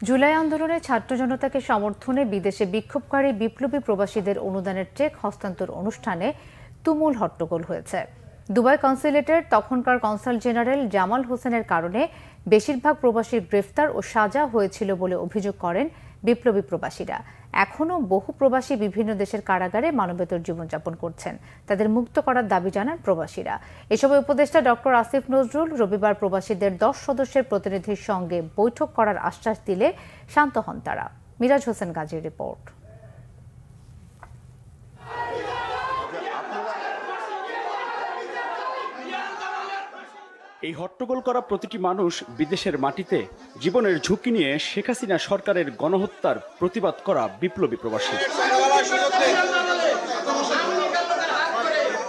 জুলাই আন্দোলনে ছাত্র জনতাকে সমর্থনে বিদেশে বিক্ষোভকারী বিপ্লবী প্রবাসীদের অনুদানের চেক হস্তান্তর অনুষ্ঠানে তুমুল হট্টগোল হয়েছে। দুবাই কনসুলেটের তখনকার কনসাল জেনারেল জামাল হোসেনের কারণে বেশিরভাগ প্রবাসীর গ্রেফতার ও সাজা হয়েছিল বলে অভিযোগ করেন বিপ্লবী প্রবাসীরা। এখনও বহু প্রবাসী বিভিন্ন দেশের কারাগারে মানবেতর জীবনযাপন করছেন। তাদের মুক্ত করার দাবি জানান প্রবাসীরা। এ সময় উপদেষ্টা ডক্টর আসিফ নজরুল রবিবার প্রবাসীদের 10 সদস্যের প্রতিনিধির সঙ্গে বৈঠক করার আশ্বাস দিলে শান্ত হন তারা। মিরাজ হোসেন গাজীর রিপোর্ট। এই হট্টগোল করা প্রতিটি মানুষ বিদেশের মাটিতে জীবনের ঝুঁকি নিয়ে শেখ হাসিনা সরকারের গণহত্যার প্রতিবাদ করা বিপ্লবী প্রবাসী।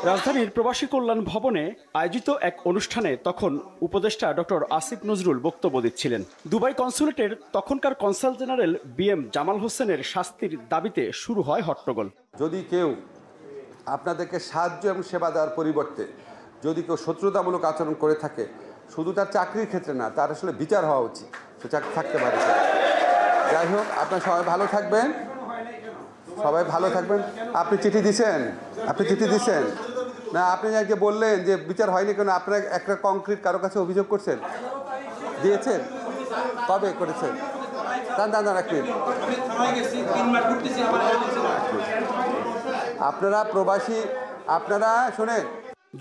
রাজধানীর প্রবাসী কল্যাণ ভবনে আয়োজিত এক অনুষ্ঠানে তখন উপদেষ্টা ডক্টর আসিফ নজরুল বক্তব্য দিচ্ছিলেন। দুবাই কনসুলেটের তখনকার কনসাল জেনারেল BM জামাল হোসেনের শাস্তির দাবিতে শুরু হয় হট্টগোল। যদি কেউ আপনাদেরকে সাহায্য এবং সেবা দেওয়ার পরিবর্তে যদি কেউ শত্রুতামূলক আচরণ করে থাকে, শুধু তার চাকরির ক্ষেত্রে না, তার আসলে বিচার হওয়া উচিত। সে চাকরি থাকতে পারে। যাই হোক, আপনারা সবাই ভালো থাকবেন, সবাই ভালো থাকবেন। আপনি চিঠি দিছেন না? আপনি আজকে বললেন যে বিচার হয়নি কেন? আপনারা একটা কংক্রিট কারো কাছে অভিযোগ করছেন, দিয়েছেন? কবে করেছেন? আপনারা প্রবাসী, আপনারা শোনেন।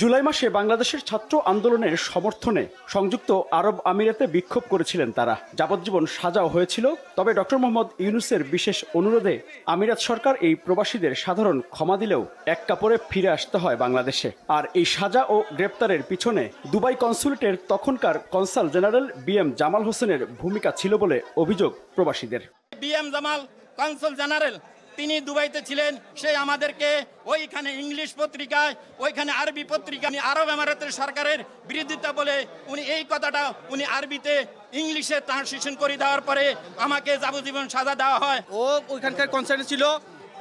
জুলাই মাসে বাংলাদেশের ছাত্র আন্দোলনের সমর্থনে সংযুক্ত আরব আমিরাতে বিক্ষোভ করেছিলেন তারা। যাবজ্জীবন সাজাও হয়েছিল। তবে ডক্টর মোহাম্মদ ইউনূসের বিশেষ অনুরোধে আমিরাত সরকার এই প্রবাসীদের সাধারণ ক্ষমা দিলেও এক কাপড়ে ফিরে আসতে হয় বাংলাদেশে। আর এই সাজা ও গ্রেপ্তারের পিছনে দুবাই কনসুলেটের তখনকার কনসাল জেনারেল BM জামাল হোসেনের ভূমিকা ছিল বলে অভিযোগ প্রবাসীদের। BM জামাল কনসাল জেনারেল তিনি দুবাইতে ছিলেন। সে আমাদেরকে ওইখানে ইংলিশ পত্রিকায়, ওইখানে আরবি পত্রিকা, আরব আমিরাতের সরকারের বিরোধিতা বলে উনি এই কথাটা উনি আরবিতে ইংলিশে ট্রান্সলেশন করে দেওয়ার পরে আমাকে যাবজ্জীবন সাজা দেওয়া হয়। ও ওইখানকার কনসার্ন ছিল,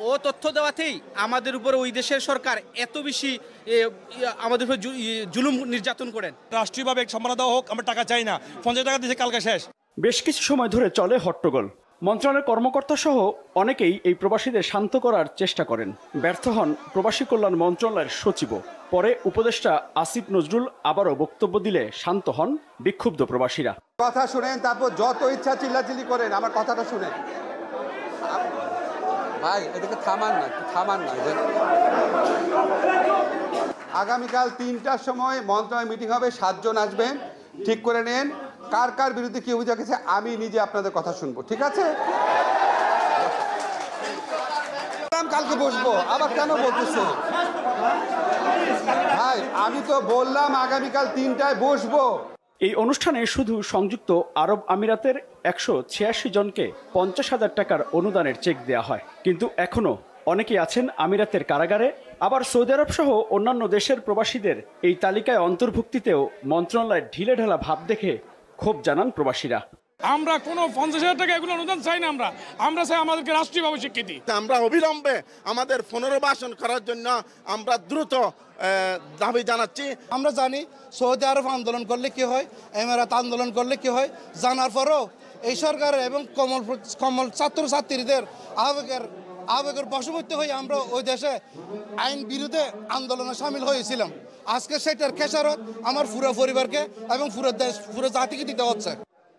ও তথ্য দেওয়াতেই আমাদের উপর ওই দেশের সরকার এত বেশি আমাদের উপর জুলুম নির্যাতন করেন। রাষ্ট্রীয়ভাবে সম্মান দেওয়া হোক, আমরা টাকা চাই না। 50 টাকা দিয়েছে, কালকে শেষ। বেশ কিছু সময় ধরে চলে হট্টগোল। মন্ত্রণালয়ের কর্মকর্তা সহ অনেকেই এই প্রবাসীদের শান্ত করার চেষ্টা করেন। ব্যর্থ হন প্রবাসী কল্যাণ মন্ত্রণালয়ের সচিবও। পরে উপদেষ্টা আসিফ নজরুল আবারও বক্তব্য দিলে শান্ত হন বিক্ষুব্ধ প্রবাসীরা। কথা শুনেন, তারপর যত ইচ্ছা চিল্লাচিল্লি করেন, আমার কথাটা শুনেন। ভাই এদিকে থামান না। আগামীকাল 3টার সময় মন্ত্রণালয় মিটিং হবে, 7 জন আসবেন। ঠিক করে নেন কার কার বিরুদ্ধে কি অভিযোগ আছে। আমি নিজে আপনাদের কথা শুনবো, ঠিক আছে? কালকে বসবো, আবার কেন বলতেছে ভাই? আমি তো বললাম আগামীকাল 3টায় বসবো। এই অনুষ্ঠানে শুধু সংযুক্ত আরব আমিরাতের 186 জনকে 50,000 টাকার অনুদানের চেক দেওয়া হয়। কিন্তু এখনো অনেকেই আছেন আমিরাতের কারাগারে। আবার সৌদি আরব সহ অন্যান্য দেশের প্রবাসীদের এই তালিকায় অন্তর্ভুক্তিতেও মন্ত্রণালয়ের ঢিলেঢালা ভাব দেখে ক্ষোভ জানান প্রবাসীরা। আমরা কোনো 50,000 টাকা এগুলো অনুদান চাই না। আমরা চাই আমাদেরকে রাষ্ট্রীয়ভাবে স্বীকৃতি। আমরা অবিলম্বে আমাদের পুনর্বাসন করার জন্য আমরা দ্রুত দাবি জানাচ্ছি। আমরা জানি সৌদি আরব আন্দোলন করলে কি হয়, এমিরাত আন্দোলন করলে কি হয়, জানার পরও এই সরকারের এবং কমল ছাত্রছাত্রীদের আবেগের বশবর্তী হয়ে আমরা ওই দেশে আইন বিরুদ্ধে আন্দোলনে সামিল হয়েছিলাম। আজকে সেটার খেসারত আমার পুরো পরিবারকে এবং পুরো জাতিকে দিতে হচ্ছে।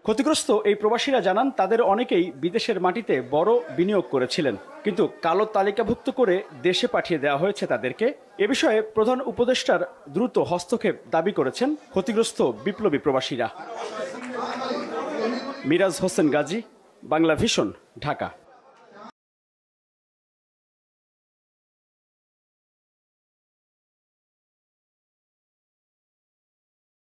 ক্ষতিগ্রস্ত এই প্রবাসীরা জানান তাদের অনেকেই বিদেশের মাটিতে বড় বিনিয়োগ করেছিলেন, কিন্তু কালো তালিকাভুক্ত করে দেশে পাঠিয়ে দেওয়া হয়েছে তাদেরকে। এ বিষয়ে প্রধান উপদেষ্টার দ্রুত হস্তক্ষেপ দাবি করেছেন ক্ষতিগ্রস্ত বিপ্লবী প্রবাসীরা। মিরাজ হোসেন গাজী, বাংলা ভিশন, ঢাকা।